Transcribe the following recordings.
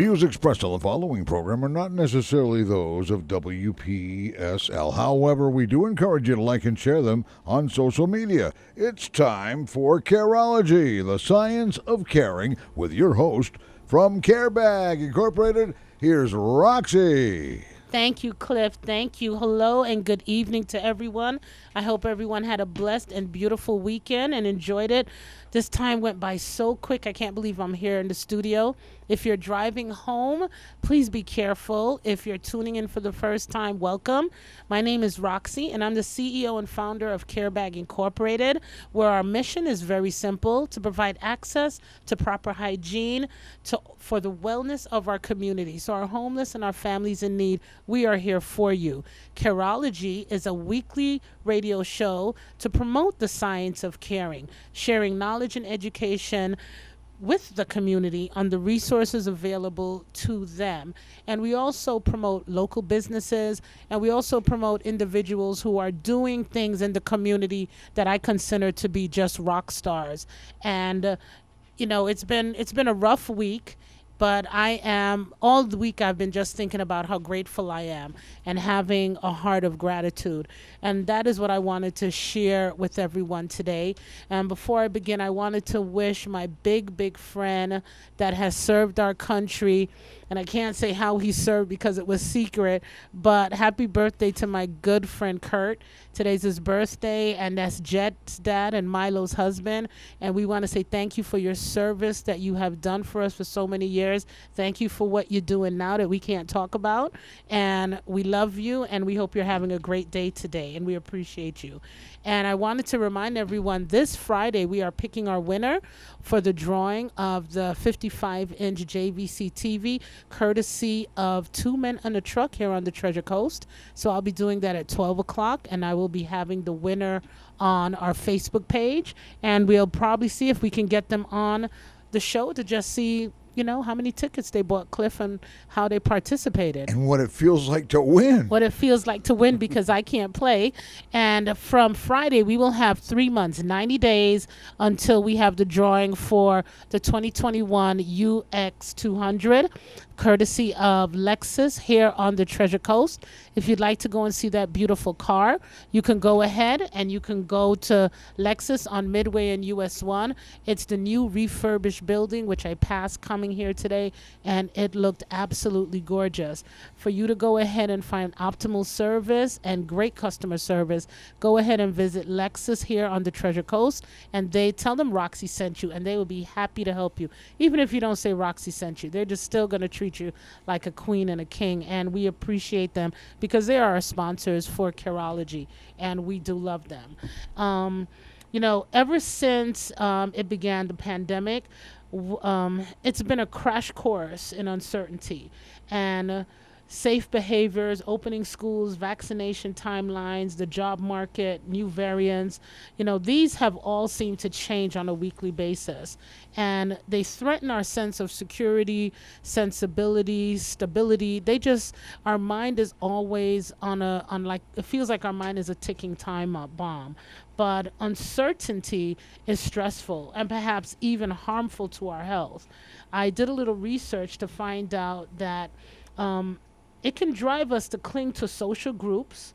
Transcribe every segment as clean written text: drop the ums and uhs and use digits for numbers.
Views expressed on the following program are not necessarily those of WPSL. However, we do encourage you to like and share them on social media. It's time for Careology, the science of caring, with your host from CareBag Incorporated. Here's Roxy. Thank you, Cliff. Thank you. Hello and good evening to everyone. I hope everyone had a blessed and beautiful weekend and enjoyed it. This time went by so quick. I can't believe I'm here in the studio. If you're driving home, please be careful. If you're tuning in for the first time, welcome. My name is Roxy, and I'm the CEO and founder of CareBag Incorporated, where our mission is very simple: to provide access to proper hygiene for the wellness of our community. So our homeless and our families in need, we are here for you. Careology is a weekly radio show to promote the science of caring, sharing knowledge and education with the community on the resources available to them. And we also promote local businesses, and we also promote individuals who are doing things in the community that I consider to be just rock stars. And it's been a rough week, but all the week I've been just thinking about how grateful I am and having a heart of gratitude. And that is what I wanted to share with everyone today. And before I begin, I wanted to wish my big friend that has served our country, and I can't say how he served because it was secret, but happy birthday to my good friend Kurt. Today's his birthday, and that's Jet's dad and Milo's husband. And we want to say thank you for your service that you have done for us for so many years. Thank you for what you're doing now that we can't talk about. And we love you, and we hope you're having a great day today, and we appreciate you. And I wanted to remind everyone, this Friday we are picking our winner for the drawing of the 55-inch JVC TV, courtesy of Two Men on a Truck here on the Treasure Coast. So I'll be doing that at 12 o'clock, and I will be having the winner on our Facebook page. And we'll probably see if we can get them on the show to just see how many tickets they bought, Cliff, and how they participated. And what it feels like to win. What it feels like to win, because I can't play. And from Friday, we will have 3 months, 90 days, until we have the drawing for the 2021 UX200, courtesy of Lexus here on the Treasure Coast. If you'd like to go and see that beautiful car, you can go ahead and you can go to Lexus on Midway and US 1. It's the new refurbished building, which I passed coming here today, and it looked absolutely gorgeous. For you to go ahead and find optimal service and great customer service, go ahead and visit Lexus here on the Treasure Coast, and they tell them Roxy sent you, and they will be happy to help you. Even if you don't say Roxy sent you, they're just still going to treat you like a queen and a king, and we appreciate them because they are our sponsors for Careology, and we do love them. Ever since it began, the pandemic, it's been a crash course in uncertainty and safe behaviors, opening schools, vaccination timelines, the job market, new variants. These have all seemed to change on a weekly basis, and they threaten our sense of security, sensibility, stability. Our mind is always it feels like our mind is a ticking time bomb. But uncertainty is stressful and perhaps even harmful to our health. I did a little research to find out that it can drive us to cling to social groups.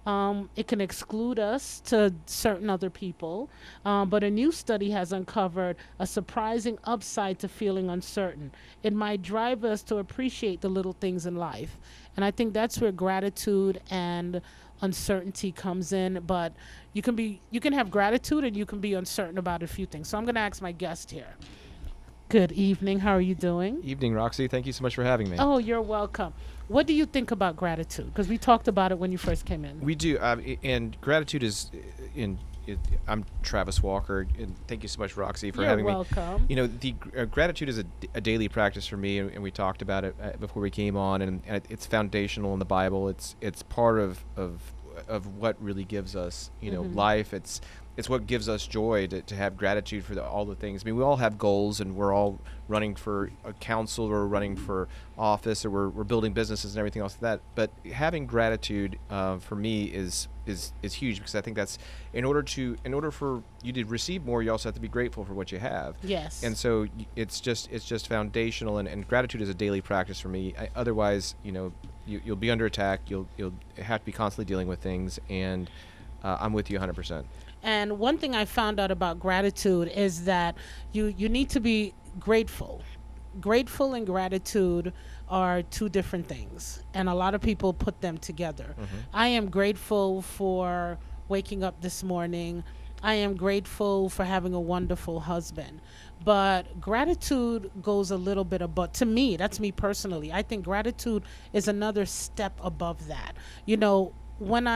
It can exclude us to certain other people. But a new study has uncovered a surprising upside to feeling uncertain. It might drive us to appreciate the little things in life. And I think that's where gratitude and uncertainty comes in. But you can have gratitude and you can be uncertain about a few things. So I'm going to ask my guest here. Good evening. How are you doing? Evening, Roxy. Thank you so much for having me. Oh, you're welcome. What do you think about gratitude? Because we talked about it when you first came in. We do. And gratitude is I'm Travis Walker, and thank you so much, Roxy, for having me. You're welcome. The gratitude is a daily practice for me, and we talked about it before we came on, and it's foundational in the Bible. It's part of of what really gives us, life. It's what gives us joy to have gratitude for all the things. I mean, we all have goals, and we're all running for a council, or running for office, or we're building businesses and everything else like that. But having gratitude for me is huge, because I think that's in order for you to receive more, you also have to be grateful for what you have. Yes. And so it's just foundational, and gratitude is a daily practice for me. Otherwise, you'll be under attack. You'll have to be constantly dealing with things, and I'm with you 100%. And one thing I found out about gratitude is that you need to be grateful. Grateful and gratitude are two different things, and a lot of people put them together. I am grateful for waking up this morning. I am grateful for having a wonderful husband. But gratitude goes a little bit above, to me, that's me personally. I think gratitude is another step above that. When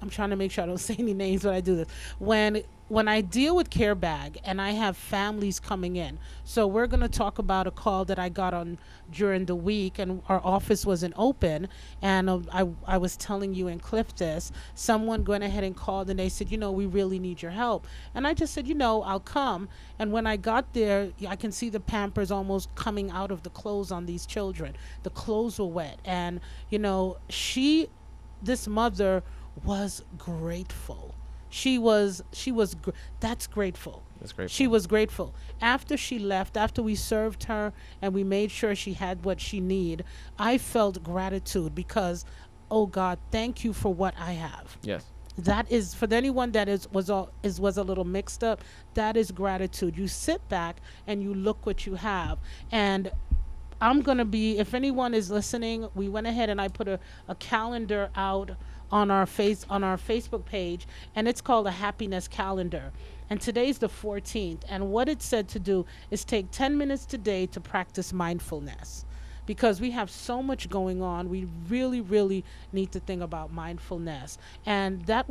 I'm trying to make sure I don't say any names when I do this. When I deal with Care Bag and I have families coming in, so we're going to talk about a call that I got on during the week, and our office wasn't open, and I was telling you and Cliff this. Someone went ahead and called, and they said, we really need your help. And I just said, I'll come. And when I got there, I can see the Pampers almost coming out of the clothes on these children. The clothes were wet, and this mother was grateful. That's grateful. That's grateful. She was grateful. After she left, after we served her and we made sure she had what she needed, I felt gratitude because, oh God, thank you for what I have. Yes. That is, for anyone that was a little mixed up, that is gratitude. You sit back and you look what you have. And I'm going to be, if anyone is listening, we went ahead and I put a calendar out on our Facebook page, and it's called a happiness calendar. And today's the 14th, and what it said to do is take 10 minutes today to practice mindfulness. Because we have so much going on, we really, really need to think about mindfulness. And that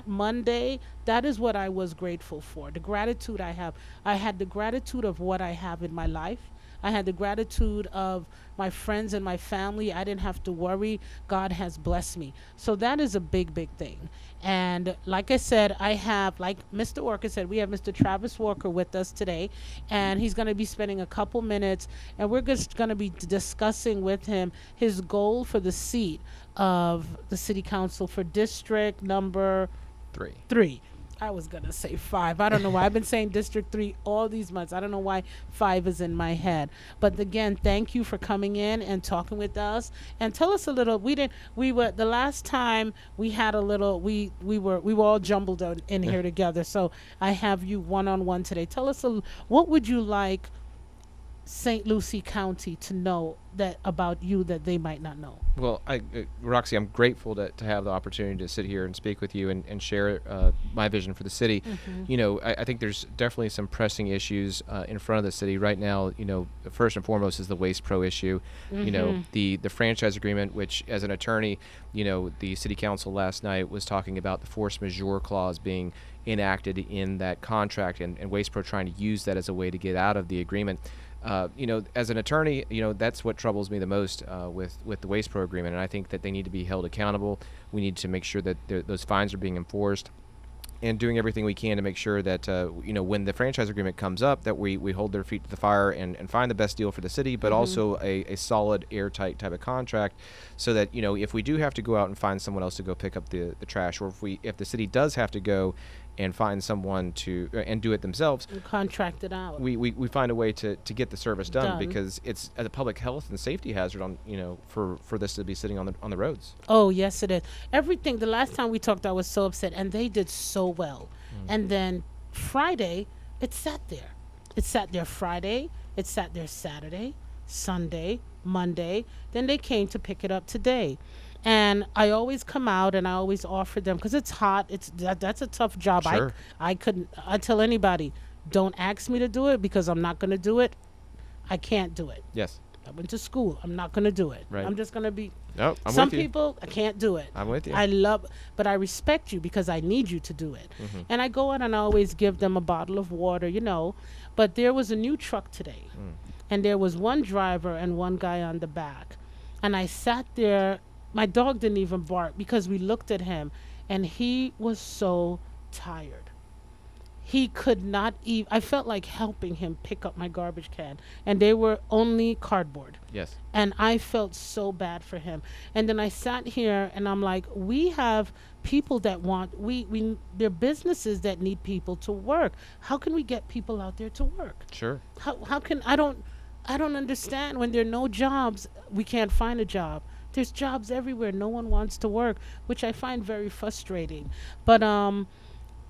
Monday, that is what I was grateful for. The gratitude I have. I had the gratitude of what I have in my life. I had the gratitude of my friends and my family. I didn't have to worry. God has blessed me. So that is a big, big thing. And like I said, like Mr. Walker said, we have Mr. Travis Walker with us today. And he's going to be spending a couple minutes. And we're just going to be discussing with him his goal for the seat of the city council for district number 3. I was going to say 5. I don't know why. I've been saying District 3 all these months. I don't know why 5 is in my head. But again, thank you for coming in and talking with us. And tell us a little, the last time we had a little, we were all jumbled in here together. So I have you one-on-one today. Tell us, what would you like St. Lucie County to know about you that they might not know? Well, Roxy, I'm grateful to have the opportunity to sit here and speak with you and share my vision for the city. I think there's definitely some pressing issues in front of the city right now. First and foremost is the Waste Pro issue. The franchise agreement, which as an attorney, the city council last night was talking about the force majeure clause being enacted in that contract, and Waste Pro trying to use that as a way to get out of the agreement. As an attorney, that's what troubles me the most with the Waste Pro agreement, and I think that they need to be held accountable. We need to make sure that those fines are being enforced, and doing everything we can to make sure that when the franchise agreement comes up, that we hold their feet to the fire and find the best deal for the city, but also a solid, airtight type of contract, so that if we do have to go out and find someone else to go pick up the trash, or if the city does have to go and find someone to and do it themselves, and contract it out, we find a way to get the service done, because it's a public health and safety hazard for this to be sitting on the roads. Oh yes, it is. Everything, the last time we talked, I was so upset, and they did so well. And then Friday, it sat there Friday, it sat there Saturday, Sunday, Monday, then they came to pick it up today. And I always come out and I always offer them, because it's hot. That's a tough job. Sure. I tell anybody, don't ask me to do it, because I'm not going to do it. I can't do it. Yes. I went to school. I'm not going to do it. Right. I'm just going to be. No, I'm some with you. people, I can't do it. I'm with you. But I respect you, because I need you to do it. And I go out and I always give them a bottle of water, But there was a new truck today. And there was one driver and one guy on the back. And I sat there my dog didn't even bark because we looked at him and he was so tired. He could not even, I felt like helping him pick up my garbage can, and they were only cardboard. Yes. And I felt so bad for him. And then I sat here and I'm like, we have people that want, there are businesses that need people to work. How can we get people out there to work? Sure. How can, I don't understand. When there are no jobs, we can't find a job. There's jobs everywhere. No one wants to work, which I find very frustrating. But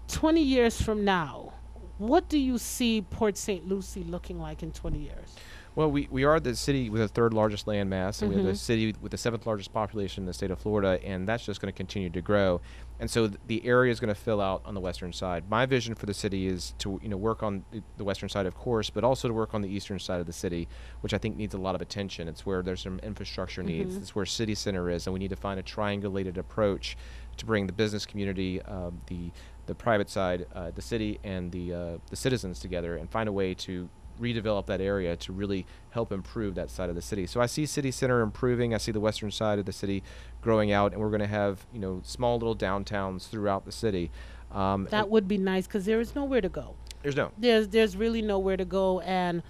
20 years from now, what do you see Port St. Lucie looking like in 20 years? Well, we are the city with the third largest land mass, and we are the city with the seventh largest population in the state of Florida, and that's just going to continue to grow. And so the area is going to fill out on the western side. My vision for the city is to work on the western side, of course, but also to work on the eastern side of the city, which I think needs a lot of attention. It's where there's some infrastructure needs. It's where city center is, and we need to find a triangulated approach to bring the business community, the private side, the city, and the citizens together, and find a way to redevelop that area to really help improve that side of the city. So I see city center improving. I see the western side of the city growing out, and we're going to have small little downtowns throughout the city. That would be nice because there is nowhere to go. There's really nowhere to go, and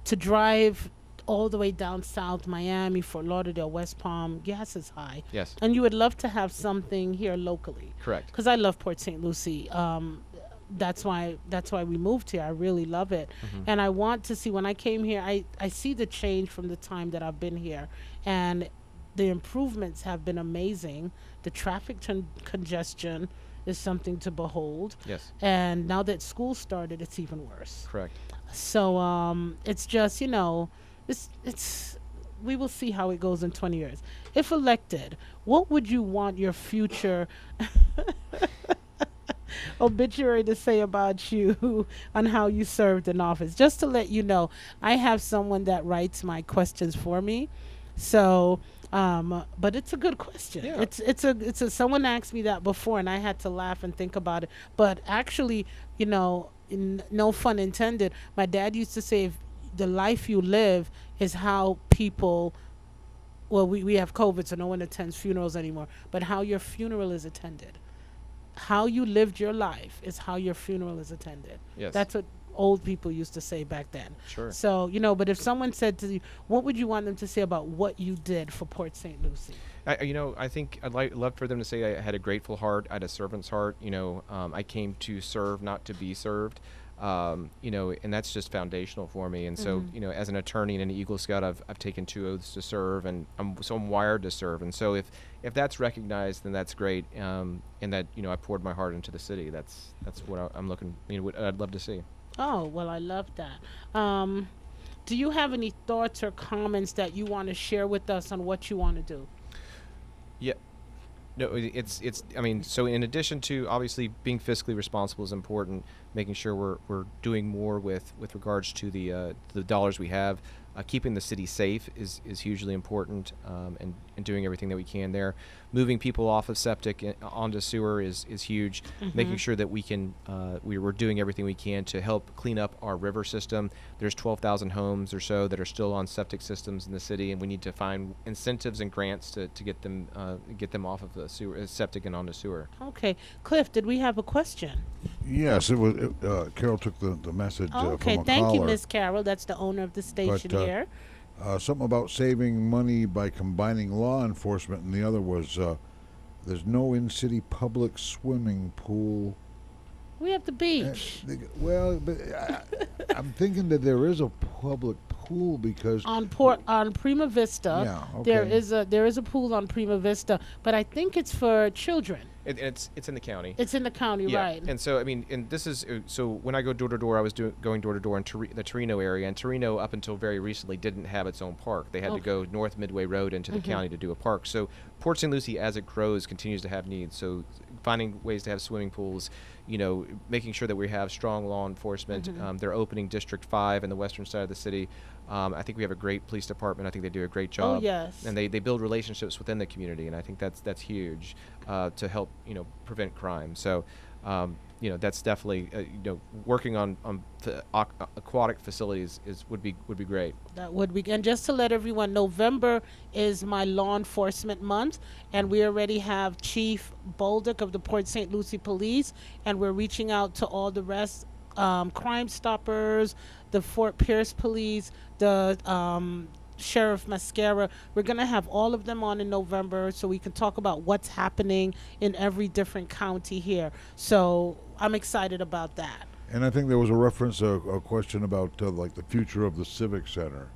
to drive all the way down south, Miami, Fort Lauderdale, West Palm, gas is high. Yes. And you would love to have something here locally. Correct. Because I love Port St. Lucie. That's why we moved here. I really love it. And I want to see, when I came here, I see the change from the time that I've been here. And the improvements have been amazing. The traffic congestion is something to behold. Yes. And now that school started, it's even worse. Correct. So it's just, it's we will see how it goes in 20 years. If elected, what would you want your future obituary to say about you on how you served in office? Just to let you know, I have someone that writes my questions for me. So but it's a good question. Yeah. It's a someone asked me that before and I had to laugh and think about it. But actually, no fun intended, my dad used to say, if the life you live is how people, well, we have COVID, so no one attends funerals anymore, but how your funeral is attended. How you lived your life is how your funeral is attended. Yes. That's what old people used to say back then. Sure. So, but if someone said to you, what would you want them to say about what you did for Port St. Lucie? I think I'd love for them to say I had a grateful heart, I had a servant's heart. I came to serve, not to be served. And that's just foundational for me. And so, as an attorney and an Eagle Scout, I've taken 2 oaths to serve, and I'm wired to serve. And so if that's recognized, then that's great. And that, I poured my heart into the city. That's what I'm looking, what I'd love to see. Oh, well, I love that. Do you have any thoughts or comments that you want to share with us on what you want to do? Yeah. No, so in addition to obviously being fiscally responsible is important, making sure we're doing more with regards to the dollars we have. Keeping the city safe is hugely important, and doing everything that we can there. Moving people off of septic onto sewer is huge. Making sure that we're doing everything we can to help clean up our river system. There's 12,000 homes or so that are still on septic systems in the city, and we need to find incentives and grants to get them off of the sewer, septic and onto sewer. Okay, Cliff, did we have a question? Yes, it was. Carol took the message from a okay, caller. thank you, Miss Carol. That's the owner of the station here. Something about saving money by combining law enforcement, and the other was there's no in-city public swimming pool. We have the beach. I'm thinking that there is a public pool because on Prima Vista. Yeah, okay. There is a pool on Prima Vista, but I think it's for children. It's in the county. It's in the county, yeah. Right? And so and this is so when I go door to door, I was going door to door in the Torino area, and Torino up until very recently didn't have its own park. They had to go North Midway Road into the county to do a park. So Port St. Lucie, as it grows, continues to have needs. So finding ways to have swimming pools, making sure that we have strong law enforcement. They're opening District 5 in the western side of the city. I think we have a great police department. I think they do a great job. Oh, yes. And they build relationships within the community, and I think that's huge to help prevent crime. So that's definitely working on aquatic facilities would be great. That would be, and just to let everyone, November is my law enforcement month, and we already have Chief Bolduc of the Port St. Lucie Police, and we're reaching out to all the rest, Crime Stoppers, the Fort Pierce Police, the Sheriff Mascara. We're going to have all of them on in November so we can talk about what's happening in every different county here. So I'm excited about that. And I think there was a reference, a question about like the future of the Civic Center.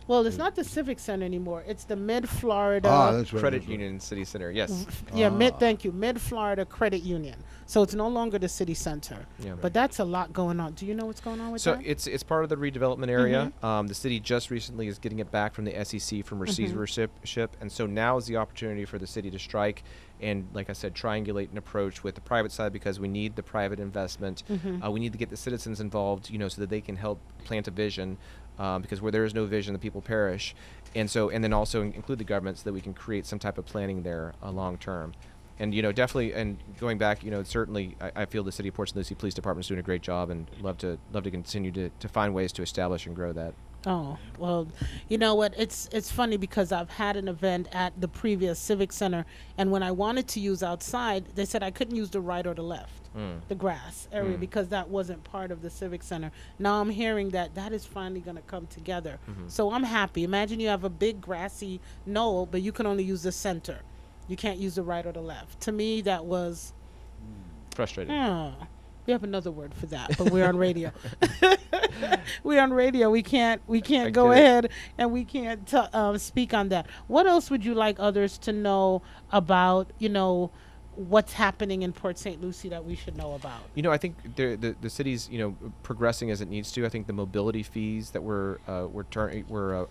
Well, it's not the Civic Center anymore. It's the Mid-Florida That's right, Credit that's right. Union City Center, yes. Thank you, Mid-Florida Credit Union. So it's no longer the city center. Yeah. But that's a lot going on. Do you know what's going on with So that? it's part of the redevelopment area. The city just recently is getting it back from the SEC from receivership, and so now is the opportunity for the city to strike and, like I said, triangulate an approach with the private side, because we need the private investment. We need to get the citizens involved, so that they can help plant a vision. Because where there is no vision, the people perish, and then also include the government so that we can create some type of planning there long term. And definitely, and going back, certainly, I feel the City of Port St. Lucie Police Department is doing a great job, and love to continue to find ways to establish and grow that. Oh, well, you know what? It's funny because I've had an event at the previous Civic Center, and when I wanted to use outside, they said I couldn't use the right or the left, the grass area, because that wasn't part of the Civic Center. Now I'm hearing that is finally going to come together. So I'm happy. Imagine you have a big grassy knoll, but you can only use the center. You can't use the right or the left. To me, that was Frustrating. we have another word for that, but we're on radio. We're on radio. We can't go ahead and we can't speak on that. What else would you like others to know about, what's happening in Port St. Lucie that we should know about? I think the city's progressing as it needs to. I think the mobility fees that were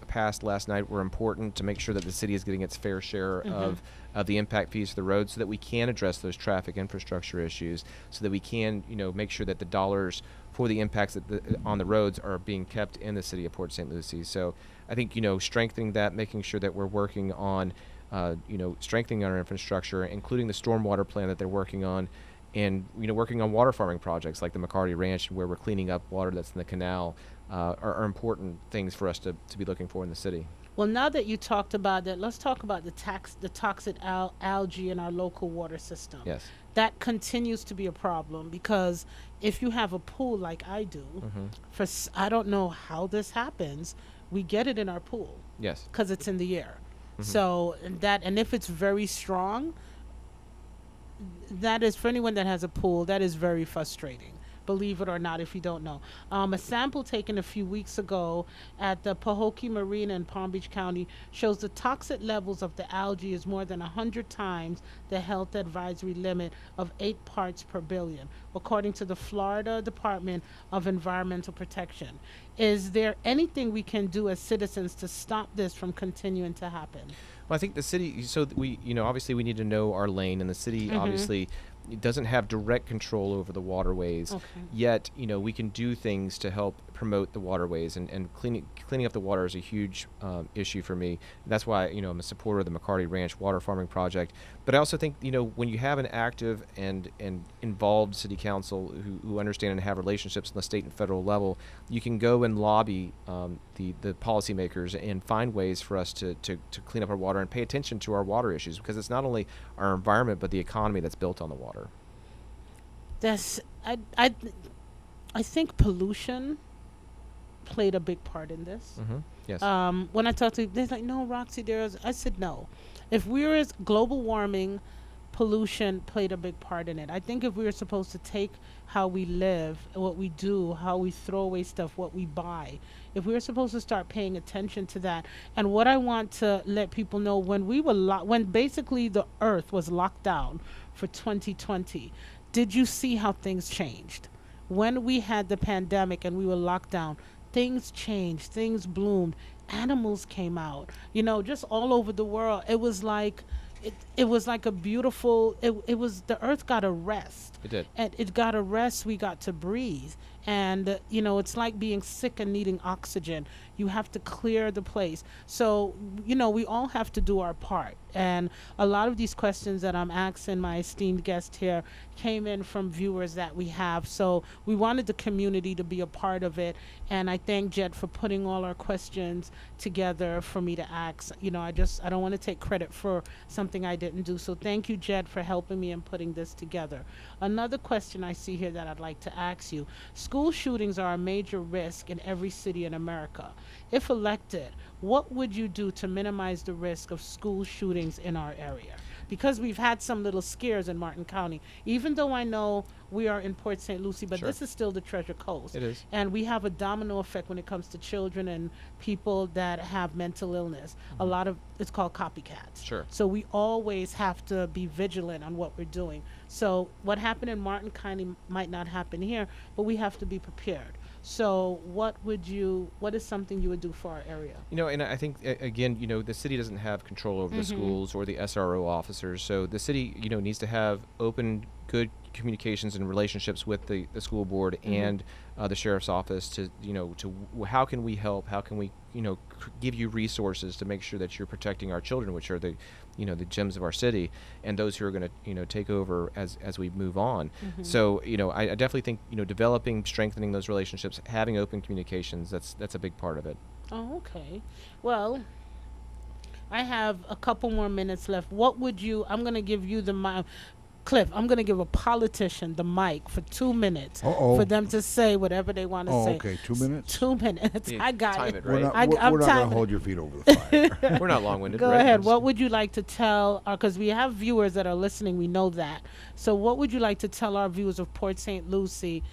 passed last night were important to make sure that the city is getting its fair share of the impact fees to the roads, so that we can address those traffic infrastructure issues, so that we can make sure that the dollars for the impacts on the roads are being kept in the city of Port St. Lucie. So I think strengthening that, making sure that we're working on strengthening our infrastructure, including the stormwater plan that they're working on, and working on water farming projects like the McCarty Ranch, where we're cleaning up water that's in the canal, are important things for us to be looking for in the city. Well, now that you talked about that, let's talk about the toxic algae in our local water system. Yes. That continues to be a problem, because if you have a pool like I do, I don't know how this happens, we get it in our pool. Yes. Because it's in the air. So and if it's very strong, that is, for anyone that has a pool, that is very frustrating. Believe it or not, if you don't know. A sample taken a few weeks ago at the Pahokee Marina in Palm Beach County shows the toxic levels of the algae is more than 100 times the health advisory limit of 8 parts per billion, according to the Florida Department of Environmental Protection. Is there anything we can do as citizens to stop this from continuing to happen? Well, I think the city, so we, obviously we need to know our lane, and the city obviously it doesn't have direct control over the waterways. Yet, we can do things to help promote the waterways, and cleaning up the water is a huge issue for me. That's why, I'm a supporter of the McCarty Ranch water farming project. But I also think, when you have an active and involved city council who understand and have relationships on the state and federal level, you can go and lobby the policymakers and find ways for us to clean up our water and pay attention to our water issues, because it's not only our environment but the economy that's built on the water. I think pollution played a big part in this. Yes. When I talked to them, they're like, no, Roxy, I said no. If we were as global warming, pollution played a big part in it. I think if we were supposed to take how we live, what we do, how we throw away stuff, what we buy, if we were supposed to start paying attention to that. And what I want to let people know, when we were when basically the earth was locked down for 2020, did you see how things changed? When we had the pandemic and we were locked down, things changed, things bloomed, animals came out, just all over the world. It was like it was like a beautiful, it was, the earth got a rest. It did. And it got a rest, we got to breathe. And, it's like being sick and needing oxygen. You have to clear the place. So, we all have to do our part. And a lot of these questions that I'm asking my esteemed guest here came in from viewers that we have. So we wanted the community to be a part of it. And I thank Jed for putting all our questions together for me to ask. I don't want to take credit for something I didn't do. So thank you, Jed, for helping me in putting this together. Another question I see here that I'd like to ask you. School shootings are a major risk in every city in America. If elected, what would you do to minimize the risk of school shootings in our area? Because we've had some little scares in Martin County, even though I know we are in Port St. Lucie, but Sure. this is still the Treasure Coast. It is. And we have a domino effect when it comes to children and people that have mental illness. A lot of, it's called copycats. Sure. So we always have to be vigilant on what we're doing. So what happened in Martin County might not happen here, but we have to be prepared. So what is something you would do for our area? And I think, again, the city doesn't have control over the schools or the SRO officers. So the city, needs to have open, good communications and relationships with the school board and the sheriff's office to how can we help? How can we, give you resources to make sure that you're protecting our children, which are the gems of our city, and those who are going to take over as we move on. So, I definitely think, developing, strengthening those relationships, having open communications, that's a big part of it. Oh, okay. Well, I have a couple more minutes left. I'm going to give you the Cliff, I'm going to give a politician the mic for 2 minutes for them to say whatever they want to say. Okay, 2 minutes? 2 minutes. Yeah, I got time it. it, right? We're not going to hold your feet over the fire. We're not long-winded. Go right? ahead. What would you like to tell, because we have viewers that are listening, we know that. So what would you like to tell our viewers of Port St. Lucie?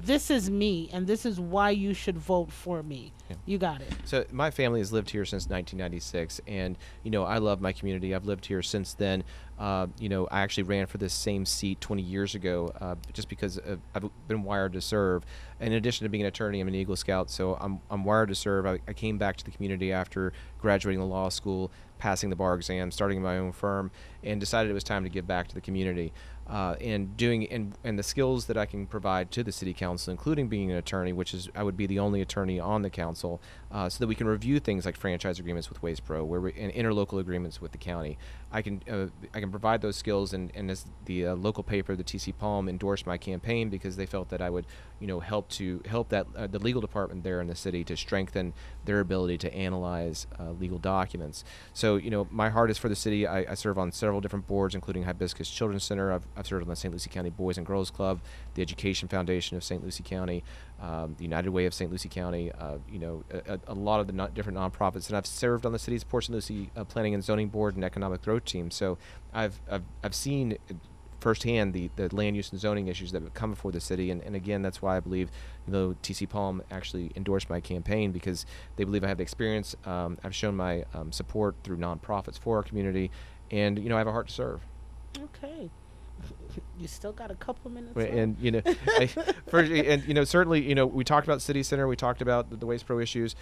This is me, and this is why you should vote for me. Yeah. You got it. So my family has lived here since 1996, and I love my community. I've lived here since then. I actually ran for this same seat 20 years ago, just because I've been wired to serve. In addition to being an attorney, I'm an Eagle Scout, so I'm wired to serve. I came back to the community after graduating the law school, passing the bar exam, starting my own firm, and decided it was time to give back to the community. And the skills that I can provide to the city council, including being an attorney, which is I would be the only attorney on the council, so that we can review things like franchise agreements with Waste Pro, and interlocal agreements with the county. I can provide those skills, and as the local paper, the TC Palm, endorsed my campaign because they felt that I would help that the legal department there in the city to strengthen their ability to analyze legal documents. So my heart is for the city. I serve on several different boards, including Hibiscus Children's Center. I've served on the St. Lucie County Boys and Girls Club, the Education Foundation of St. Lucie County, the United Way of St. Lucie County, a lot of the different nonprofits, and I've served on the city's Port St. Lucie Planning and Zoning Board and Economic Growth Team. So I've seen firsthand the land use and zoning issues that have come before the city, and again, that's why I believe TC Palm actually endorsed my campaign, because they believe I have the experience. I've shown my support through nonprofits for our community, and I have a heart to serve. Okay. You still got a couple minutes left. And certainly we talked about City Center, we talked about the Waste Pro issues.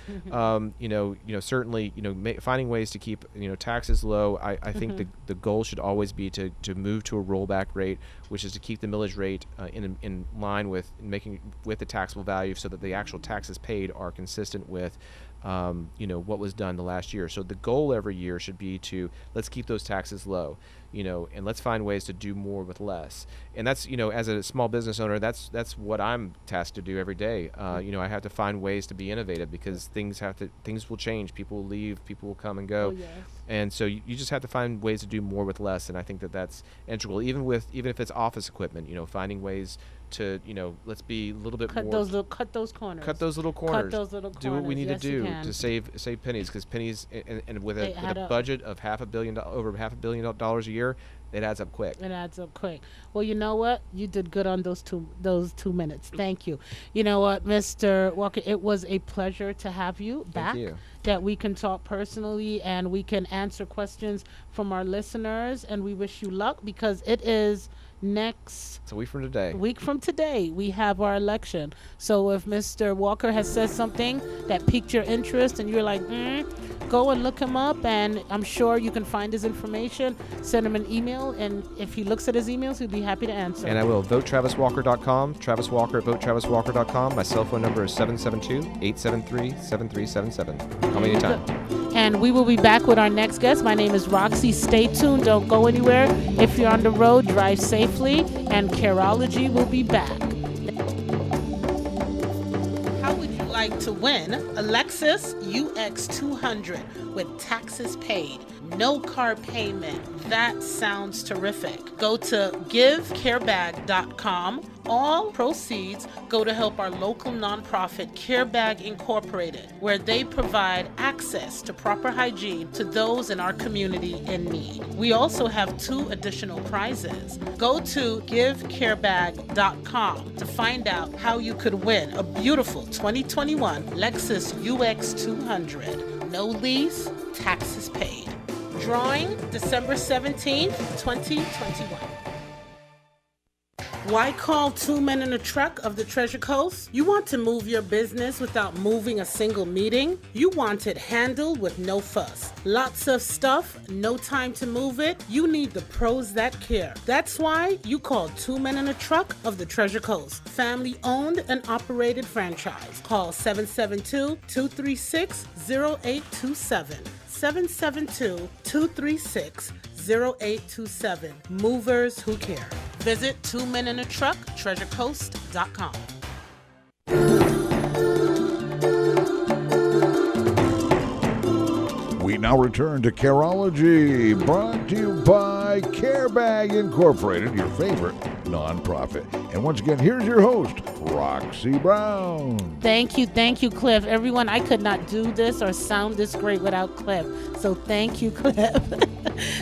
Certainly finding ways to keep taxes low. I think the goal should always be to move to a rollback rate, which is to keep the millage rate in line with the taxable value, so that the actual taxes paid are consistent with what was done the last year. So the goal every year should be to let's keep those taxes low, and let's find ways to do more with less. And that's, as a small business owner, that's what I'm tasked to do every day. I have to find ways to be innovative, because things will change. People will leave, people will come and go. Oh, yes. And so you just have to find ways to do more with less. And I think that's integral, even if it's office equipment, finding ways to, let's be a little bit cut more. Cut those corners. Cut those little corners. Do what we need Yes, to you do can. to save pennies, because pennies, and with They a add up. budget of over $500 million a year, it adds up quick. It adds up quick. Well, you know what? You did good on those 2 minutes. Thank you. You know what, Mr. Walker? It was a pleasure to have you back. Thank you. That we can talk personally and we can answer questions from our listeners. And we wish you luck, because it is next It's a week from today. We have our election. So if Mr. Walker has said something that piqued your interest and you're like, go and look him up, and I'm sure you can find his information. Send him an email, and if he looks at his emails, he'll be happy to answer. And I will. VoteTravisWalker.com, Travis Walker at VoteTravisWalker.com. My cell phone number is 772-873-7377. Call me anytime. And we will be back with our next guest. My name is Roxy. Stay tuned. Don't go anywhere. If you're on the road, drive safely. And Careology will be back. How would you like to win a Lexus UX200 with taxes paid? No car payment. That sounds terrific. Go to givecarebag.com. All proceeds go to help our local nonprofit CareBag Incorporated, where they provide access to proper hygiene to those in our community in need. We also have 2 additional prizes. Go to givecarebag.com to find out how you could win a beautiful 2021 Lexus UX200. No lease, taxes paid. Drawing December 17th, 2021. Why call 2 Men in a Truck of the Treasure Coast? You want to move your business without moving a single meeting? You want it handled with no fuss. Lots of stuff, no time to move it? You need the pros that care. That's why you call 2 Men in a Truck of the Treasure Coast. Family owned and operated franchise. Call 772-236-0827. 772-236-0827. Movers who care. Visit 2 Men in a Truck, treasurecoast.com. We now return to Careology, brought to you by CareBag Incorporated, your favorite nonprofit. And once again, here's your host, Roxy Brown. Thank you, Cliff. Everyone, I could not do this or sound this great without Cliff. So thank you, Cliff.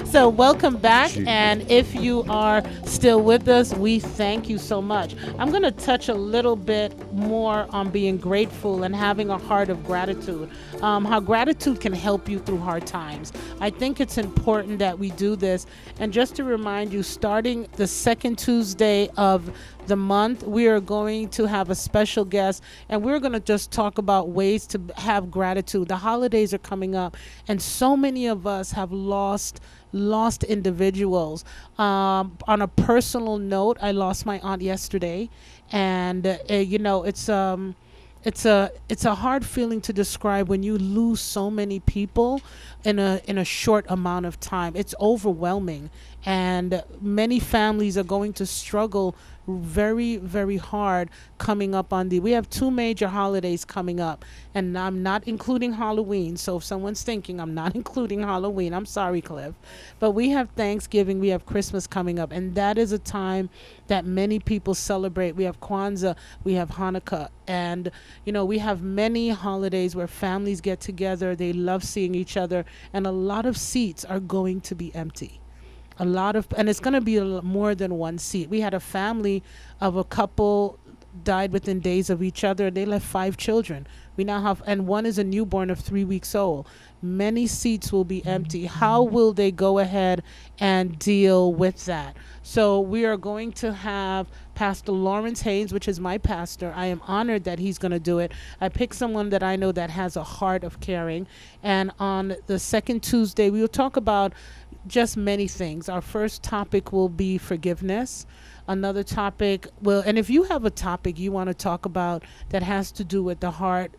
So welcome back. And if you are still with us, we thank you so much. I'm going to touch a little bit more on being grateful and having a heart of gratitude. How gratitude can help you through hard times. I think it's important that we do this. And just to remind you, starting the second Tuesday of the month, we are going to have a special guest, and we're going to just talk about ways to have gratitude. The holidays are coming up, and so many of us have lost individuals. On a personal note, I lost my aunt yesterday, and it's a hard feeling to describe when you lose so many people in a short amount of time. It's overwhelming, and many families are going to struggle very, very hard coming up on we have 2 major holidays coming up, and I'm not including Halloween. So if someone's thinking I'm not including Halloween, I'm sorry, Cliff. But we have Thanksgiving, we have Christmas coming up, and that is a time that many people celebrate. We have Kwanzaa, we have Hanukkah, and we have many holidays where families get together. They love seeing each other, and a lot of seats are going to be empty. And it's going to be more than one seat. We had a family of a couple died within days of each other. They left 5 children. We now have, and one is a newborn of 3 weeks old. Many seats will be empty. How will they go ahead and deal with that? So we are going to have Pastor Lawrence Haynes, which is my pastor. I am honored that he's going to do it. I picked someone that I know that has a heart of caring. And on the second Tuesday, we will talk about just many things. Our first topic will be forgiveness. Another topic and if you have a topic you want to talk about that has to do with the heart,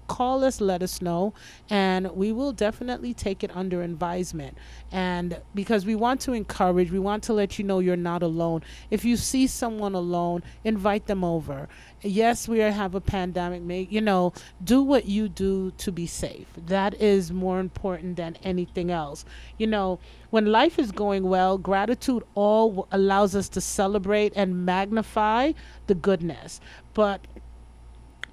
call us, let us know, and we will definitely take it under advisement. And because we want to encourage, we want to let you know you're not alone. If you see someone alone, invite them over. Yes, we have a pandemic. Do what you do to be safe. That is more important than anything else. When life is going well, gratitude all allows us to celebrate and magnify the goodness. But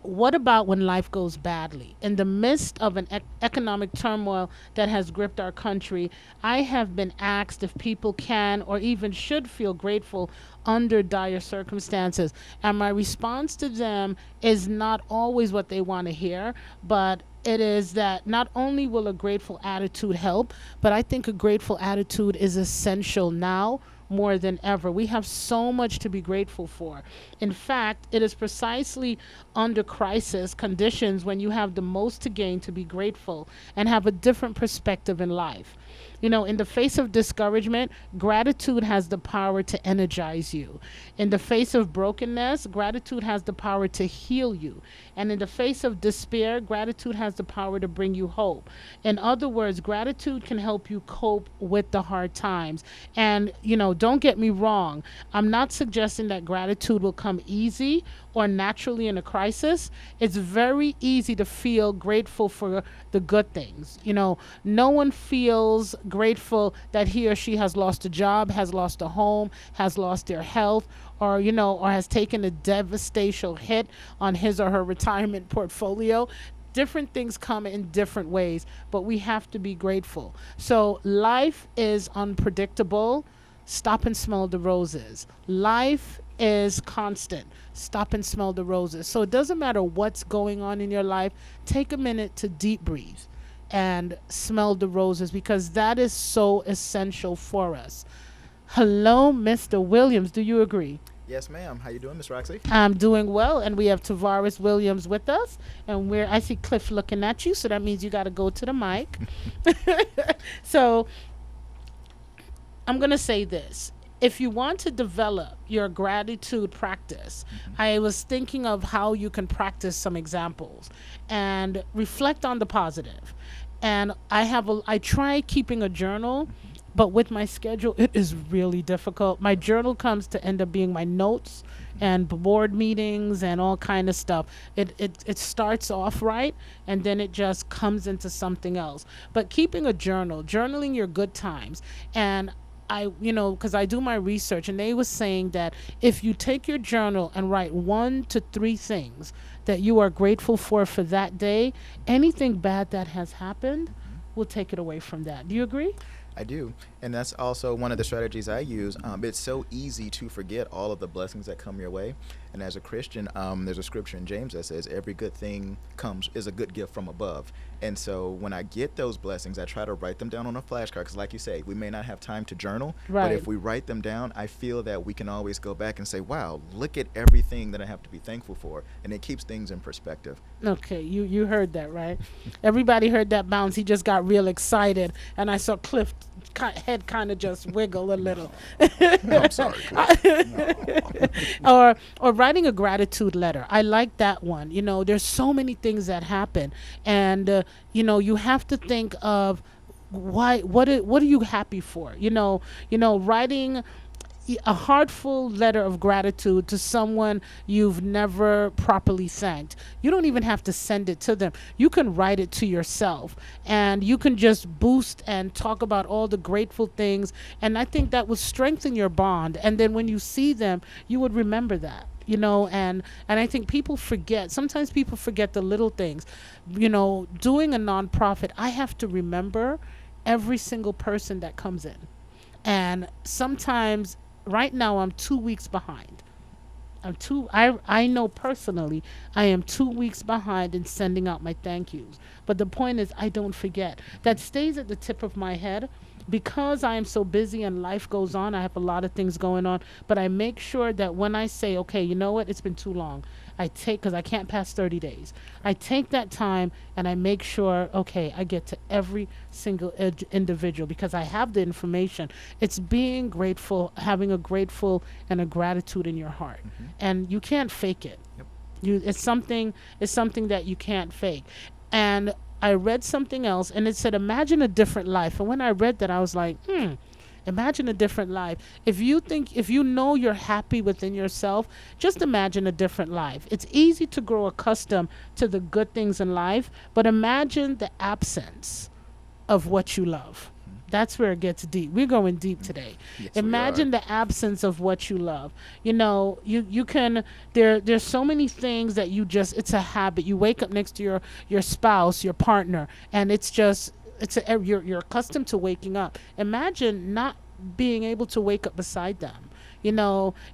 what about when life goes badly? In the midst of an economic turmoil that has gripped our country, I have been asked if people can or even should feel grateful under dire circumstances. And my response to them is not always what they want to hear, but it is that not only will a grateful attitude help, but I think a grateful attitude is essential now more than ever. We have so much to be grateful for. In fact, it is precisely under crisis conditions when you have the most to gain to be grateful and have a different perspective in life. You know, in the face of discouragement, gratitude has the power to energize you. In the face of brokenness, gratitude has the power to heal you. And in the face of despair, gratitude has the power to bring you hope. In other words, gratitude can help you cope with the hard times. And, you know, don't get me wrong. I'm not suggesting that gratitude will come easy or naturally in a crisis. It's very easy to feel grateful for the good things. You know, no one feels grateful that he or she has lost a job, has lost a home, has lost their health, or, you know, or has taken a devastating hit on his or her retirement portfolio. Different things come in different ways, but we have to be grateful. So life is unpredictable. Stop and smell the roses. Life is constant. Stop and smell the roses. So it doesn't matter what's going on in your life. Take a minute to deep breathe and smell the roses, because that is so essential for us. Hello, Mr. Williams. Do you agree? Yes, ma'am. How you doing, Miss Roxy? I'm doing well, and we have Tavaris Williams with us, and I see Cliff looking at you, so that means you got to go to the mic. So I'm going to say this. If you want to develop your gratitude practice, I was thinking of how you can practice some examples and reflect on the positive. And I try keeping a journal, but with my schedule, it is really difficult. My journal comes to end up being my notes and board meetings and all kind of stuff. It starts off right, and then it just comes into something else. But keeping a journal, journaling your good times, and because I do my research, and they was saying that if you take your journal and write 1 to 3 things that you are grateful for that day, anything bad that has happened will take it away from that. Do you agree? I do. And that's also one of the strategies I use. It's so easy to forget all of the blessings that come your way. And as a Christian, there's a scripture in James that says every good thing is a good gift from above. And so when I get those blessings, I try to write them down on a flashcard, because like you say, we may not have time to journal, Right. but if we write them down, I feel that we can always go back and say, wow, look at everything that I have to be thankful for. And it keeps things in perspective. Okay, you heard that, right? Everybody heard that bounce. He just got real excited, and I saw Cliff head kind of just wiggle a little. No, I'm sorry, Cliff. or writing a gratitude letter. I like that one. You know, there's so many things that happen, and you have to think of what are you happy for? Writing a heartful letter of gratitude to someone you've never properly thanked. You don't even have to send it to them. You can write it to yourself, and you can just boost and talk about all the grateful things. And I think that will strengthen your bond. And then when you see them, you would remember that. And I think people forget. Sometimes people forget the little things. Doing a nonprofit, I have to remember every single person that comes in. And sometimes right now I'm 2 weeks behind. I know personally I am 2 weeks behind in sending out my thank yous. But the point is, I don't forget. That stays at the tip of my head. Because I am so busy and life goes on, I have a lot of things going on, but I make sure that when I say, okay, you know what, it's been too long, because I can't pass 30 days. I take that time and I make sure, okay, I get to every single individual, because I have the information. It's being grateful, having a grateful and a gratitude in your heart. And you can't fake it. Yep. It's something that you can't fake. And I read something else, and it said, imagine a different life. And when I read that, I was like, imagine a different life. If you know you're happy within yourself, just imagine a different life. It's easy to grow accustomed to the good things in life, but imagine the absence of what you love. That's where it gets deep. We're going deep today. Yes, Imagine the absence of what you love. You can, there's so many things that it's a habit. You wake up next to your spouse, your partner, and you're accustomed to waking up. Imagine not being able to wake up beside them.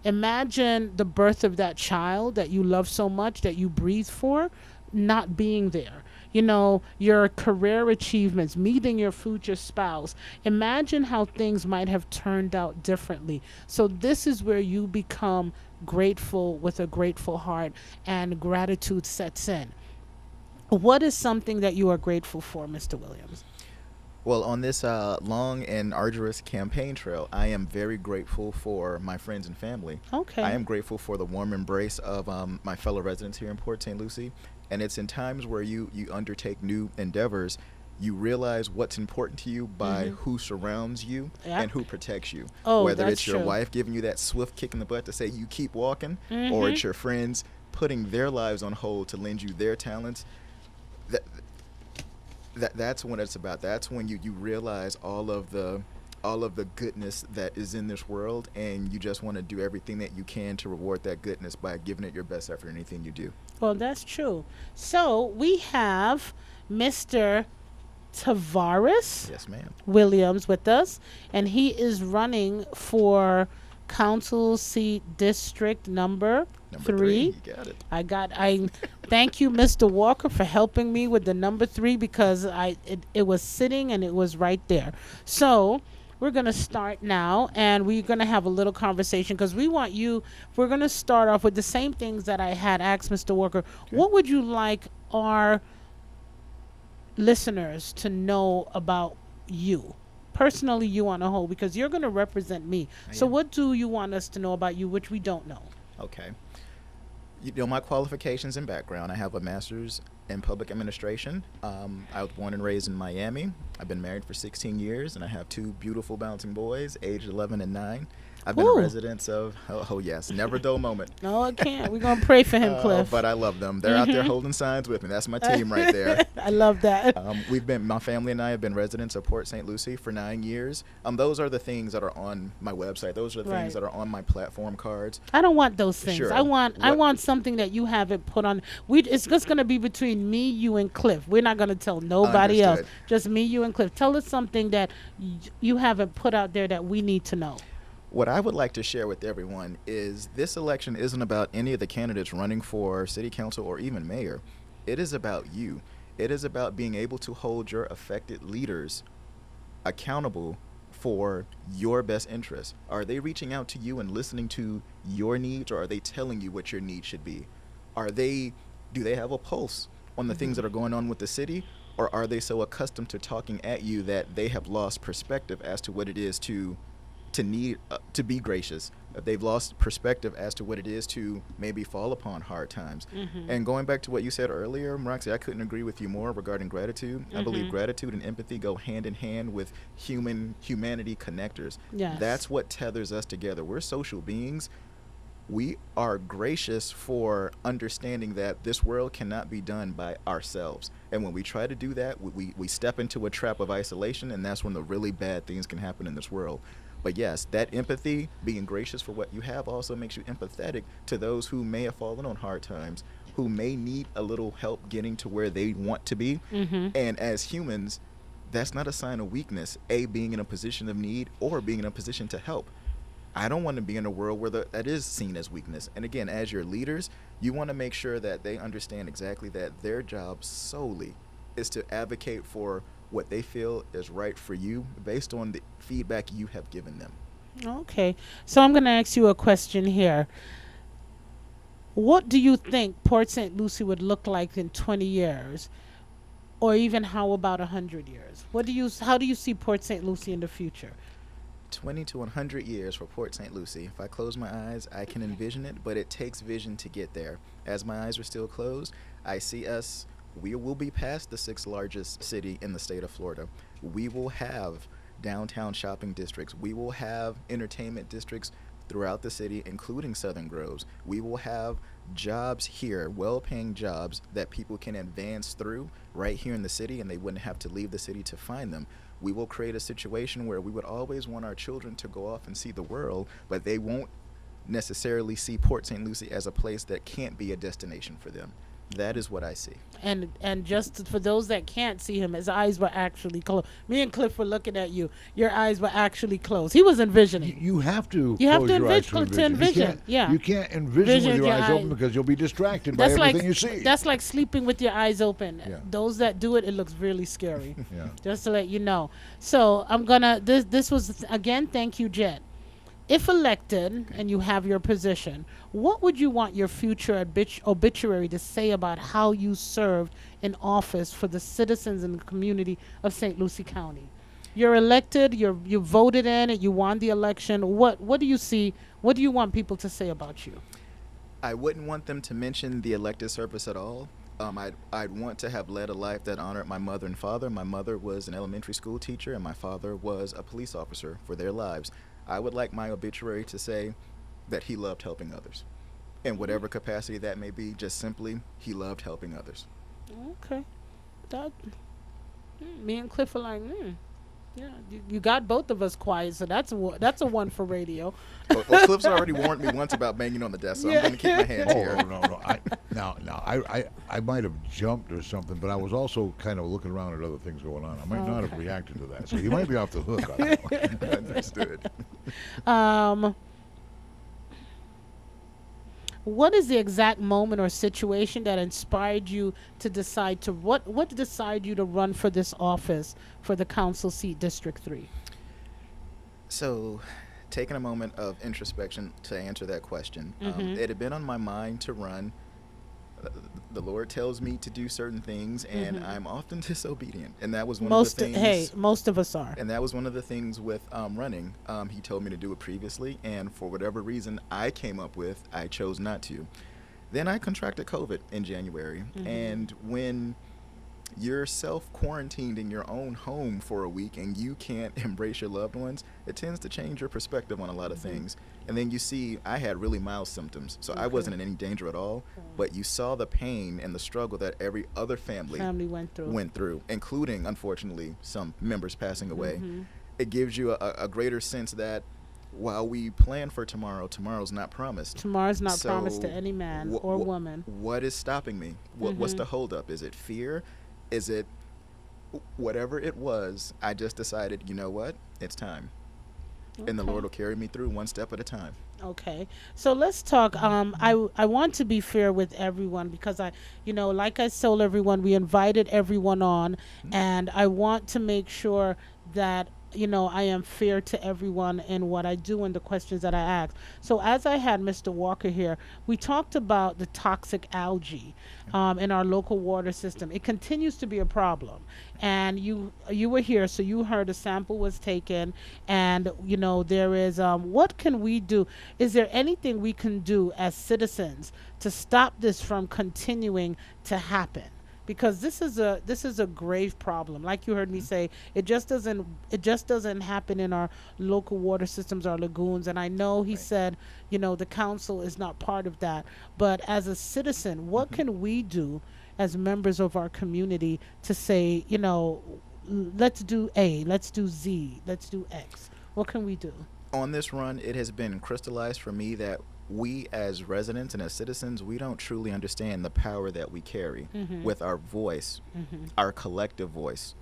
Imagine the birth of that child that you love so much, that you breathe for, not being there. your career achievements, meeting your future spouse. Imagine how things might have turned out differently. So this is where you become grateful with a grateful heart, and gratitude sets in. What is something that you are grateful for, Mr. Williams? Well, on this long and arduous campaign trail, I am very grateful for my friends and family. Okay. I am grateful for the warm embrace of my fellow residents here in Port St. Lucie. And it's in times where you undertake new endeavors, you realize what's important to you by who surrounds you and who protects you. Oh, Whether that's it's your true. wife giving you that swift kick in the butt to say you keep walking, or it's your friends putting their lives on hold to lend you their talents. That's when it's about. That's when you realize all of the goodness that is in this world, and you just want to do everything that you can to reward that goodness by giving it your best effort in anything you do. Well, that's true. So we have Mr. Tavaris Yes, ma'am. Williams with us, and he is running for council seat district number Number 3. You got it. I thank you, Mr. Walker, for helping me with the number 3, because it was sitting and it was right there. So we're going to start now, and we're going to have a little conversation, because we're going to start off with the same things that I had asked Mr. Walker. What would you like our listeners to know about you? Personally, you on a whole, because you're going to represent me. So am. what do you want us to know about you, which we don't know? Okay. My qualifications and background. I have a master's in public administration. I was born and raised in Miami. I've been married for 16 years, and I have 2 beautiful bouncing boys, aged 11 and 9. I've been Ooh. a resident of, oh yes, never a dull moment. No, I can't. We're going to pray for him, Cliff. But I love them. They're out there holding signs with me. That's my team right there. I love that. My family and I have been residents of Port St. Lucie for 9 years. Those are the things that are on my website. Those are the Right. things that are on my platform cards. I don't want those things. Sure. I want something that you haven't put on. It's just going to be between me, you, and Cliff. We're not going to tell nobody else. Understood. Just me, you, and Cliff. Tell us something that you haven't put out there that we need to know. What I would like to share with everyone is this election isn't about any of the candidates running for city council or even mayor. It is about you. It is about being able to hold your affected leaders accountable for your best interests. Are they reaching out to you and listening to your needs, or are they telling you what your needs should be? Do they have a pulse on the things that are going on with the city, or are they so accustomed to talking at you that they have lost perspective as to what it is to need to be gracious? They've lost perspective as to what it is to maybe fall upon hard times. And going back to what you said earlier, Roxy, I couldn't agree with you more regarding gratitude. I believe gratitude and empathy go hand in hand with humanity connectors. Yes. That's what tethers us together. We're social beings. We are gracious for understanding that this world cannot be done by ourselves. And when we try to do that, we step into a trap of isolation, and that's when the really bad things can happen in this world. But yes, that empathy, being gracious for what you have, also makes you empathetic to those who may have fallen on hard times, who may need a little help getting to where they want to be. And as humans, that's not a sign of weakness, being in a position of need or being in a position to help. I don't want to be in a world where that is seen as weakness. And again, as your leaders, you want to make sure that they understand exactly that their job solely is to advocate for what they feel is right for you based on the feedback you have given them. Okay. So I'm going to ask you a question here. What do you think Port St. Lucie would look like in 20 years? Or even how about 100 years? How do you see Port St. Lucie in the future? 20 to 100 years for Port St. Lucie. If I close my eyes, I can envision it, but it takes vision to get there. As my eyes are still closed, I see we will be past the 6th largest city in the state of Florida. We will have downtown shopping districts. We will have entertainment districts throughout the city, including Southern Groves. We will have jobs here, well-paying jobs that people can advance through right here in the city, and they wouldn't have to leave the city to find them. We will create a situation where we would always want our children to go off and see the world, but they won't necessarily see Port St. Lucie as a place that can't be a destination for them. That is what I see. And just for those that can't see him, his eyes were actually closed. Me and Cliff were looking at you. Your eyes were actually closed. He was envisioning. You have to You have close to your eyes envision. You can't envision with your eyes open because you'll be distracted by everything you see. That's like sleeping with your eyes open. Yeah. Those that do it, it looks really scary. Yeah. Just to let you know. So I'm gonna. This was again. Thank you, Jet. If elected and you have your position, what would you want your future obituary to say about how you served in office for the citizens and the community of St. Lucie County? You're elected, you voted in it, you won the election. What do you see? What do you want people to say about you? I wouldn't want them to mention the elected service at all. I'd want to have led a life that honored my mother and father. My mother was an elementary school teacher, and my father was a police officer for their lives. I would like my obituary to say that he loved helping others. In whatever capacity that may be, just simply, he loved helping others. Okay. Me and Cliff are like, yeah, you got both of us quiet, so that's a one for radio. Well, Cliff's already warned me once about banging on the desk, so I'm going to keep my hands here. No. I might have jumped or something, but I was also kind of looking around at other things going on. I might not have reacted to that, so you might be off the hook on that one. Understood. What is the exact moment or situation that inspired you to decide to what decided you to run for this office for the council seat District 3? So, taking a moment of introspection to answer that question, it had been on my mind to run. The Lord tells me to do certain things, and I'm often disobedient, and that was one of the things. Most of us are. And that was one of the things with running. He told me to do it previously, and for whatever reason I came up with, I chose not to. Then I contracted COVID in January, and when you're self-quarantined in your own home for a week and you can't embrace your loved ones, it tends to change your perspective on a lot of things. And then you see, I had really mild symptoms, so I wasn't in any danger at all, but you saw the pain and the struggle that every other family went through, including, unfortunately, some members passing away. It gives you a greater sense that while we plan for tomorrow, tomorrow's not promised. Tomorrow's not promised to any man or woman. What is stopping me? What's the holdup? Is it fear? Is it whatever it was? I just decided, you know what? It's time. And the Lord will carry me through one step at a time. Okay. So let's talk. I want to be fair with everyone because like I told everyone, we invited everyone on, and I want to make sure that I am fair to everyone in what I do and the questions that I ask. So as I had Mr. Walker here, we talked about the toxic algae in our local water system. It continues to be a problem. And you were here, so you heard a sample was taken, and there is what can we do? Is there anything we can do as citizens to stop this from continuing to happen? Because this is a grave problem. Like you heard me say, it just doesn't happen in our local water systems, our lagoons. And I know he said, the council is not part of that. But as a citizen, what can we do as members of our community to say, let's do A, let's do Z, let's do X? What can we do? On this run, it has been crystallized for me that we as residents and as citizens, we don't truly understand the power that we carry with our voice, our collective voice.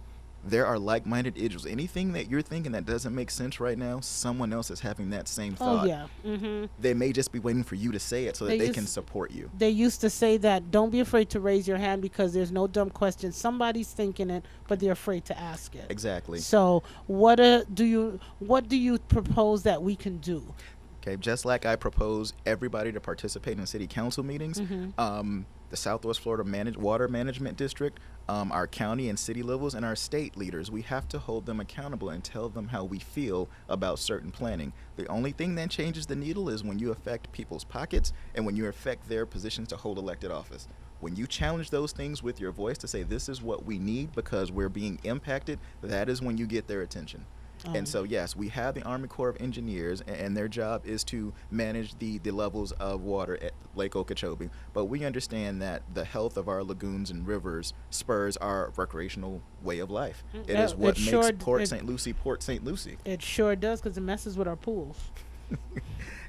There are like-minded individuals. Anything that you're thinking that doesn't make sense right now, someone else is having that same thought. Oh, yeah. They may just be waiting for you to say it so that they can support you. They used to say that, don't be afraid to raise your hand because there's no dumb question. Somebody's thinking it, but they're afraid to ask it. Exactly. So what do you propose that we can do? Okay, just like I propose everybody to participate in city council meetings, the Southwest Florida Water Management District, our county and city levels, and our state leaders, we have to hold them accountable and tell them how we feel about certain planning. The only thing that changes the needle is when you affect people's pockets and when you affect their positions to hold elected office. When you challenge those things with your voice to say this is what we need because we're being impacted, that is when you get their attention. And so, yes, we have the Army Corps of Engineers, and their job is to manage the levels of water at Lake Okeechobee. But we understand that the health of our lagoons and rivers spurs our recreational way of life. It is what makes Port St. Lucie Port St. Lucie. It sure does, because it messes with our pools.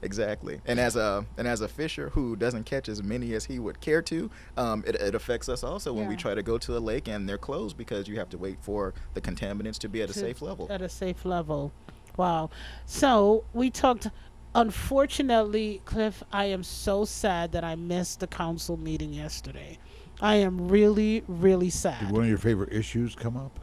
Exactly. And as a fisher who doesn't catch as many as he would care to, it affects us also when we Yeah. try to go to a lake and they're closed because you have to wait for the contaminants to be at a safe level. At a safe level. Wow. So we talked. Unfortunately, Cliff, I am so sad that I missed the council meeting yesterday. I am really, really Did sad. one of your favorite issues come up?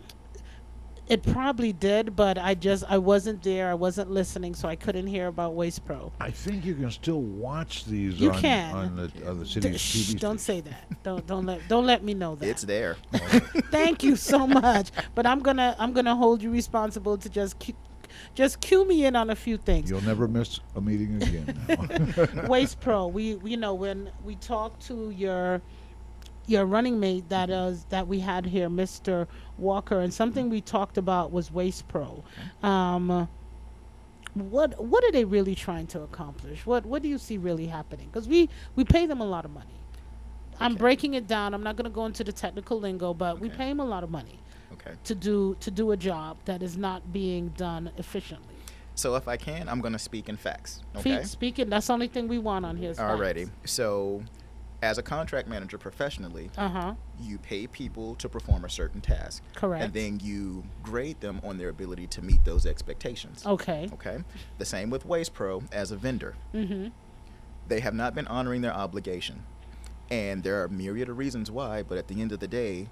It probably did, but I wasn't there. I wasn't listening, so I couldn't hear about Waste Pro. I think you can still watch these You on, can. on the city's Shh, TV don't station. say that. Don't let me know that. It's there. Thank you so much. But I'm gonna hold you responsible to just cue me in on a few things. You'll never miss a meeting again now. Waste Pro. We when we talked to your running mate that we had here, Mr. Walker, and something we talked about was Waste Pro. What are they really trying to accomplish? What do you see really happening? Because we pay them a lot of money. I'm Okay. breaking it down. I'm not going to go into the technical lingo, but we Okay. pay them a lot of money Okay. to do a job that is not being done efficiently. So if I can, I'm going to speak in facts. Okay. Speaking, that's the only thing we want on here. Is Alrighty. So, as a contract manager professionally, you pay people to perform a certain task. Correct. And then you grade them on their ability to meet those expectations. Okay. Okay. The same with Waste Pro as a vendor. Mm-hmm. They have not been honoring their obligation. And there are myriad of reasons why, but at the end of the day,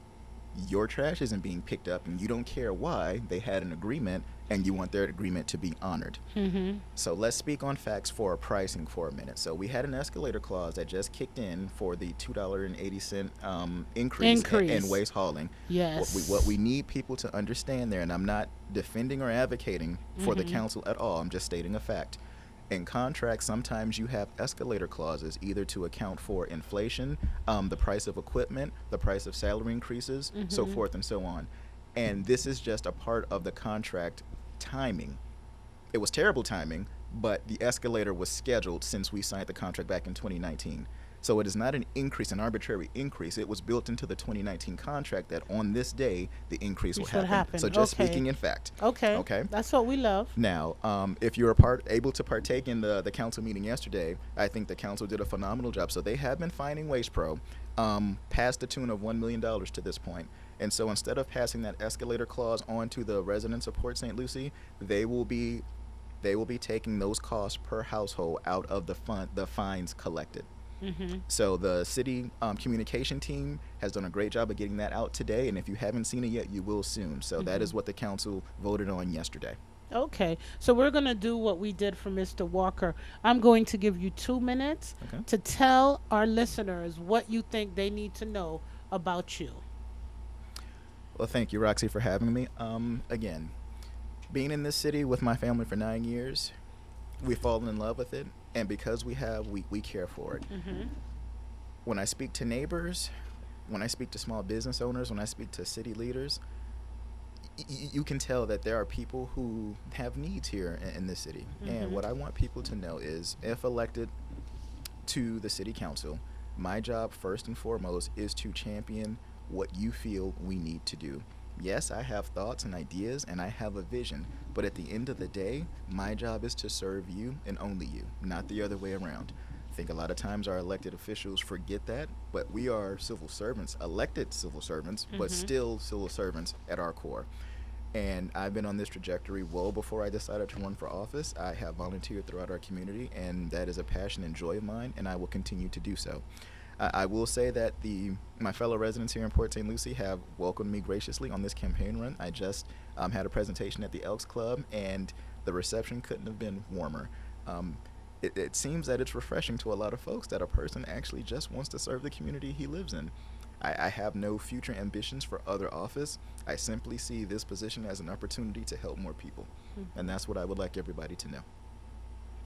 your trash isn't being picked up and you don't care why. They had an agreement and you want their agreement to be honored. Mm-hmm. So let's speak on facts for pricing for a minute. So we had an escalator clause that just kicked in for the $2.80 increase in waste hauling. Yes. What we need people to understand there, and I'm not defending or advocating for the council at all, I'm just stating a fact. In contracts, sometimes you have escalator clauses either to account for inflation, the price of equipment, the price of salary increases, so forth and so on. And this is just a part of the contract timing. It was terrible timing, but the escalator was scheduled since we signed the contract back in 2019. So it is not an increase, an arbitrary increase. It was built into the 2019 contract that on this day, the increase will happen. So just speaking in fact. Okay. Okay. That's what we love. Now, if you're able to partake in the council meeting yesterday, I think the council did a phenomenal job. So they have been fining Waste Pro past the tune of $1 million to this point. And so instead of passing that escalator clause on to the residents of Port St. Lucie, they will be taking those costs per household out of the fines collected. Mm-hmm. So the city communication team has done a great job of getting that out today, and if you haven't seen it yet, you will soon. So that is what the council voted on yesterday. Okay, so we're going to do what we did for Mr. Walker. I'm going to give you 2 minutes Okay. to tell our listeners what you think they need to know about you. Well, thank you, Roxy, for having me. Again, being in this city with my family for 9 years, we've fallen in love with it, and because we care for it. Mm-hmm. When I speak to neighbors, when I speak to small business owners, when I speak to city leaders, you can tell that there are people who have needs here in this city. And what I want people to know is, if elected to the city council, my job first and foremost is to champion what you feel we need to do. Yes, I have thoughts and ideas and I have a vision, but at the end of the day, my job is to serve you and only you, not the other way around. I think a lot of times our elected officials forget that, but we are civil servants, elected civil servants, but still civil servants at our core. And I've been on this trajectory well before I decided to run for office. I have volunteered throughout our community, and that is a passion and joy of mine, and I will continue to do so. I will say that my fellow residents here in Port St. Lucie have welcomed me graciously on this campaign run. I just had a presentation at the Elks Club, and the reception couldn't have been warmer. It seems that it's refreshing to a lot of folks that a person actually just wants to serve the community he lives in. I have no future ambitions for other office. I simply see this position as an opportunity to help more people. And that's what I would like everybody to know.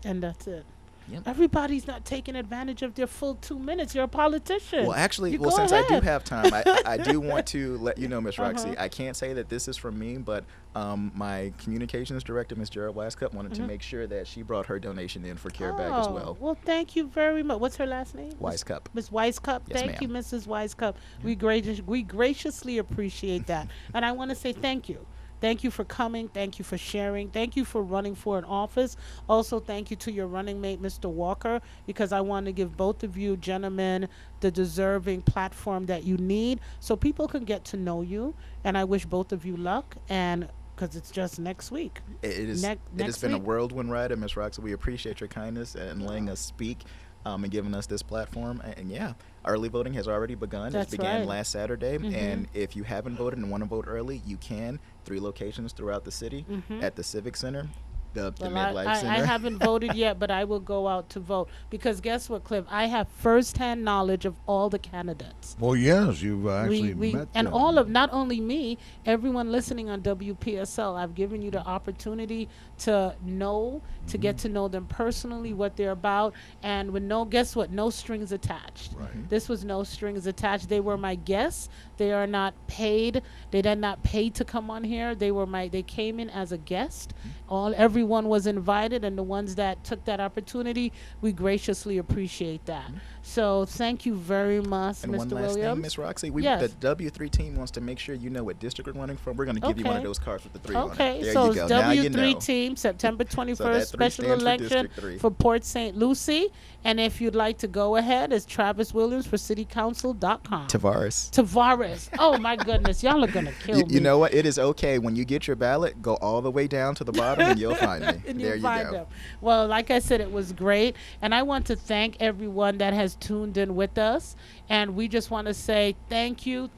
And that's it. Yep. Everybody's not taking advantage of their full 2 minutes. You're a politician. Well, actually, You go since I do ahead. have time, I do want to let you know, Ms. Roxy, I can't say that this is from me, but my communications director, Ms. Gerald Wisecup, wanted to make sure that she brought her donation in for Care Bag as well. Well, thank you very much. What's her last name? Wisecup. Ms. Wisecup. Yes, Thank you, ma'am. Mrs. Wisecup. We graciously appreciate that. And I want to say thank you. Thank you for coming. Thank you for sharing. Thank you for running for an office. Also, thank you to your running mate, Mr. Walker, because I want to give both of you gentlemen the deserving platform that you need so people can get to know you. And I wish both of you luck, and because it's just next week. It has been a whirlwind ride, Ms. Roxy. We appreciate your kindness and letting us speak and giving us this platform. And yeah, early voting has already begun. That's it began right. last Saturday. And if you haven't voted and want to vote early, you can. 3 locations throughout the city at the Civic Center. The Midlife Center. I haven't voted yet, but I will go out to vote because guess what, Cliff? I have firsthand knowledge of all the candidates. Well, yes, you've actually met and them. all of not only me, everyone listening on WPSL. I've given you the opportunity to know, to get to know them personally, what they're about, and with guess what? No strings attached. Right. This was no strings attached. They were my guests. They are not paid. They did not pay to come on here. They came in as a guest. Everyone was invited, and the ones that took that opportunity, we graciously appreciate that. So thank you very much, And Mr. one last Williams. thing, Ms. Roxy, Yes. the W3 team wants to make sure you know what district we're running from. We're going to give you one of those cards with the 3 on it. Okay, There so you it's go. Now you W3 know. team, September 21st, So that 3 special stands for election District 3. for Port St. Lucie. And if you'd like to go ahead, it's Travis Williams for citycouncil.com. Tavaris. Oh, my goodness. Y'all are going to kill me. You know what? It is okay. When you get your ballot, go all the way down to the bottom and you'll find me. And There you'll you find go. them. Well, like I said, it was great. And I want to thank everyone that has tuned in with us. And we just want to say thank you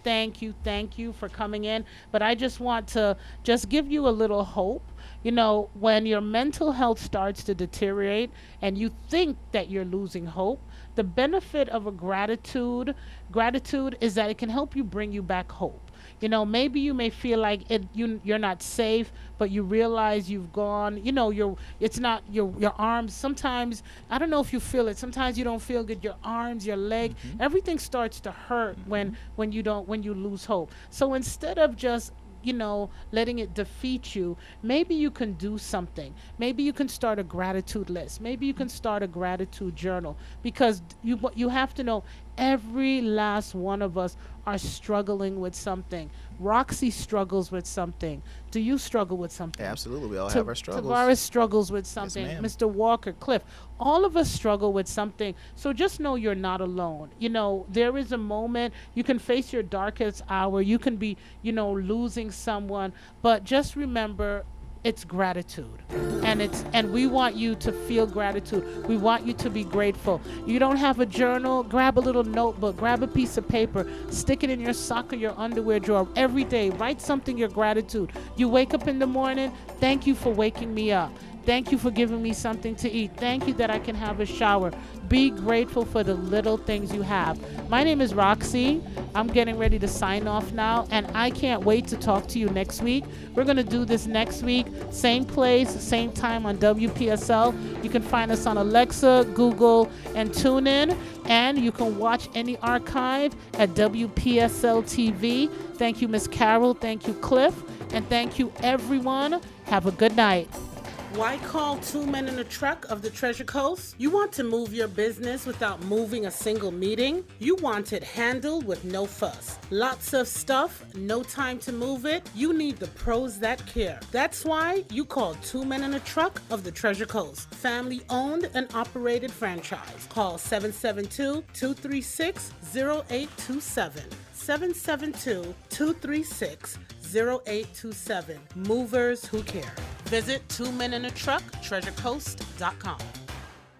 for coming in. But I just want to just give you a little hope. You know, when your mental health starts to deteriorate and you think that you're losing hope, the benefit of a gratitude is that it can help you bring you back hope. You know, maybe you may feel like you're not safe, but you realize you've gone, you know, it's not your arms. Sometimes, I don't know if you feel it. Sometimes you don't feel good. Your arms, your leg, everything starts to hurt when you lose hope. So instead of just letting it defeat you, maybe you can do something. Maybe you can start a gratitude list. Maybe you can start a gratitude journal, because you have to know every last one of us are struggling with something. Roxy struggles with something. Do you struggle with something? Absolutely. We all have our struggles. Tavaris struggles with something. ma'am. Mr. Walker, Cliff, all of us struggle with something. So just know you're not alone. You know, there is a moment you can face your darkest hour. You can be, losing someone. But just remember, it's gratitude. And we want you to feel gratitude. We want you to be grateful. You don't have a journal, grab a little notebook, grab a piece of paper, stick it in your sock or your underwear drawer. Every day, write something your gratitude. You wake up in the morning, thank you for waking me up. Thank you for giving me something to eat. Thank you that I can have a shower. Be grateful for the little things you have. My name is Roxy. I'm getting ready to sign off now, and I can't wait to talk to you next week. We're going to do this next week, same place, same time on WPSL. You can find us on Alexa, Google, and TuneIn, and you can watch any archive at WPSL TV. Thank you, Miss Carol. Thank you, Cliff. And thank you, everyone. Have a good night. Why call 2 men in a truck of the Treasure Coast? You want to move your business without moving a single meeting? You want it handled with no fuss. Lots of stuff, no time to move it? You need the pros that care. That's why you call 2 men in a truck of the Treasure Coast. Family owned and operated franchise. Call 772-236-0827. 772-236-0827. Movers who care. Visit 2meninaTruck, treasurecoast.com.